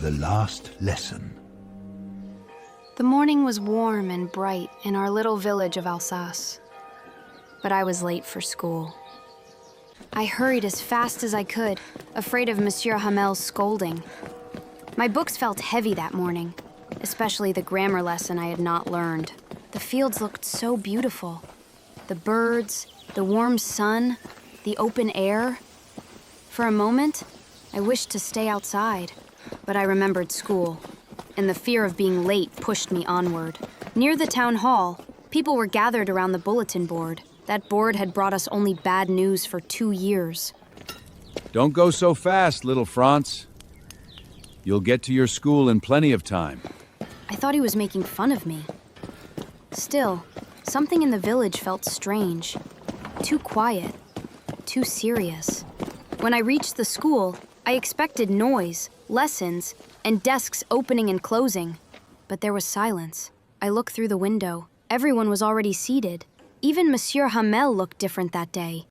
the last lesson. The morning was warm and bright in our little village of Alsace, but I was late for school. I hurried as fast as I could, afraid of Monsieur Hamel's scolding. My books felt heavy that morning, especially the grammar lesson I had not learned. The fields looked so beautiful. The birds, the warm sun, the open air. For a moment, I wished to stay outside, but I remembered school, and the fear of being late pushed me onward. Near the town hall, people were gathered around the bulletin board. That board had brought us only bad news for 2 years. Don't go so fast, little Franz. You'll get to your school in plenty of time. I thought he was making fun of me. Still, something in the village felt strange. Too quiet. Too serious. When I reached the school, I expected noise, lessons, and desks opening and closing. But there was silence. I looked through the window. Everyone was already seated. Even Monsieur Hamel looked different that day.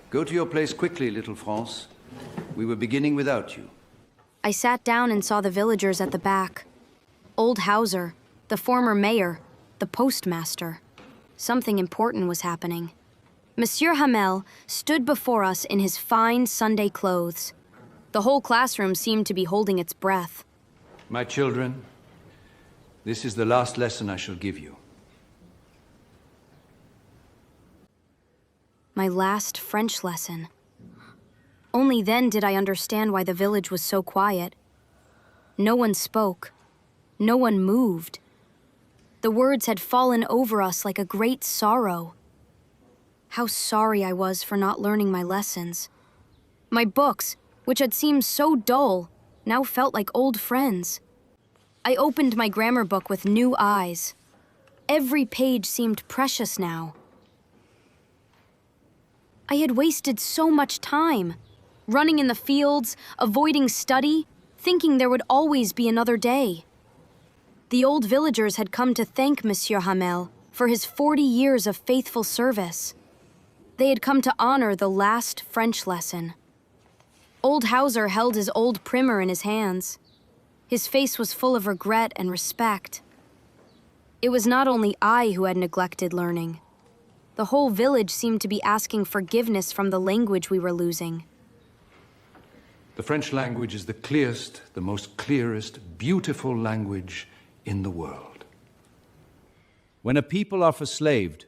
Go to your place quickly, little Franz. We were beginning without you. I sat down and saw the villagers at the back. Old Hauser, the former mayor, the postmaster. Something important was happening. Monsieur Hamel stood before us in his fine Sunday clothes. The whole classroom seemed to be holding its breath. My children, this is the last lesson I shall give you. My last French lesson. Only then did I understand why the village was so quiet. No one spoke. No one moved. The words had fallen over us like a great sorrow. How sorry I was for not learning my lessons. My books, which had seemed so dull, now felt like old friends. I opened my grammar book with new eyes. Every page seemed precious now. I had wasted so much time, running in the fields, avoiding study, thinking there would always be another day. The old villagers had come to thank Monsieur Hamel for his 40 years of faithful service. They had come to honor the last French lesson. Old Hauser held his old primer in his hands. His face was full of regret and respect. It was not only I who had neglected learning. The whole village seemed to be asking forgiveness from the language we were losing. The French language is the clearest, the most clearest, beautiful language in the world. When a people are forslaved,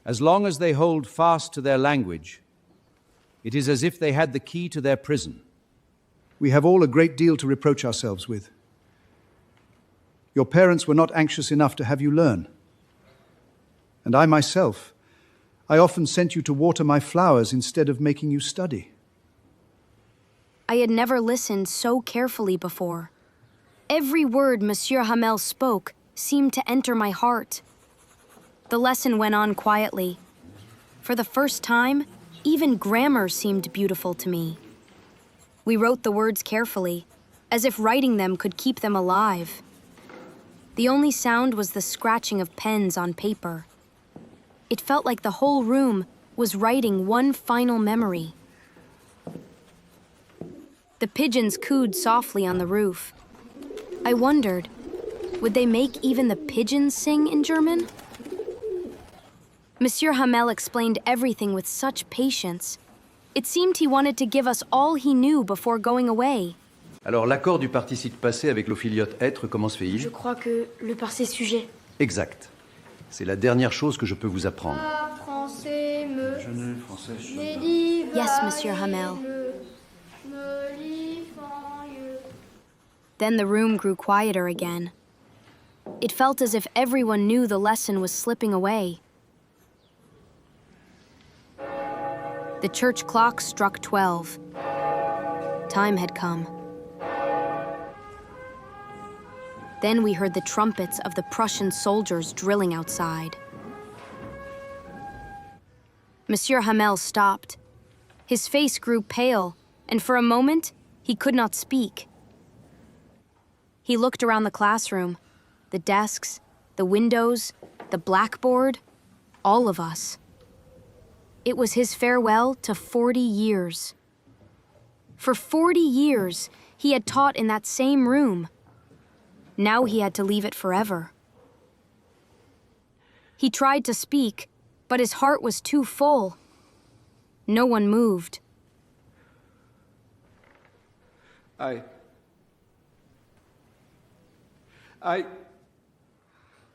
as long as they hold fast to their language, it is as if they had the key to their prison. We have all a great deal to reproach ourselves with. Your parents were not anxious enough to have you learn. And I myself, I often sent you to water my flowers instead of making you study. I had never listened so carefully before. Every word Monsieur Hamel spoke seemed to enter my heart. The lesson went on quietly. For the first time, even grammar seemed beautiful to me. We wrote the words carefully, as if writing them could keep them alive. The only sound was the scratching of pens on paper. It felt like the whole room was writing one final memory. The pigeons cooed softly on the roof. I wondered, would they make even the pigeons sing in German? Monsieur Hamel explained everything with such patience. It seemed he wanted to give us all he knew before going away. Alors, l'accord du participe passé avec l'ophiliote être, comment se fait-il? Je crois que le passé sujet. Exact. C'est la dernière chose que je peux vous apprendre. Français me. Je ne français. Yes, Monsieur Hamel. Then the room grew quieter again. It felt as if everyone knew the lesson was slipping away. The church clock struck 12. Time had come. Then we heard the trumpets of the Prussian soldiers drilling outside. Monsieur Hamel stopped. His face grew pale, and for a moment, he could not speak. He looked around the classroom, the desks, the windows, the blackboard, all of us. It was his farewell to 40 years. For 40 years, he had taught in that same room. Now he had to leave it forever. He tried to speak, but his heart was too full. No one moved.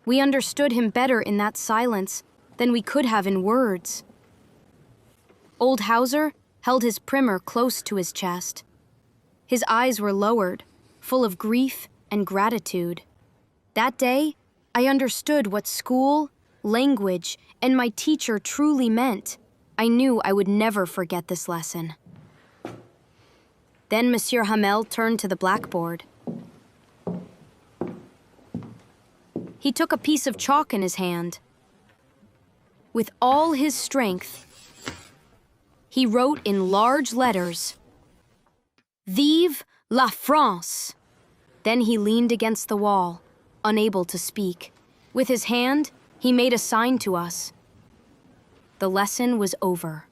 We understood him better in that silence than we could have in words. Old Hauser held his primer close to his chest. His eyes were lowered, full of grief and gratitude. That day, I understood what school, language, and my teacher truly meant. I knew I would never forget this lesson. Then Monsieur Hamel turned to the blackboard. He took a piece of chalk in his hand. With all his strength, he wrote in large letters, "Vive la France." Then he leaned against the wall, unable to speak. With his hand, he made a sign to us. The lesson was over.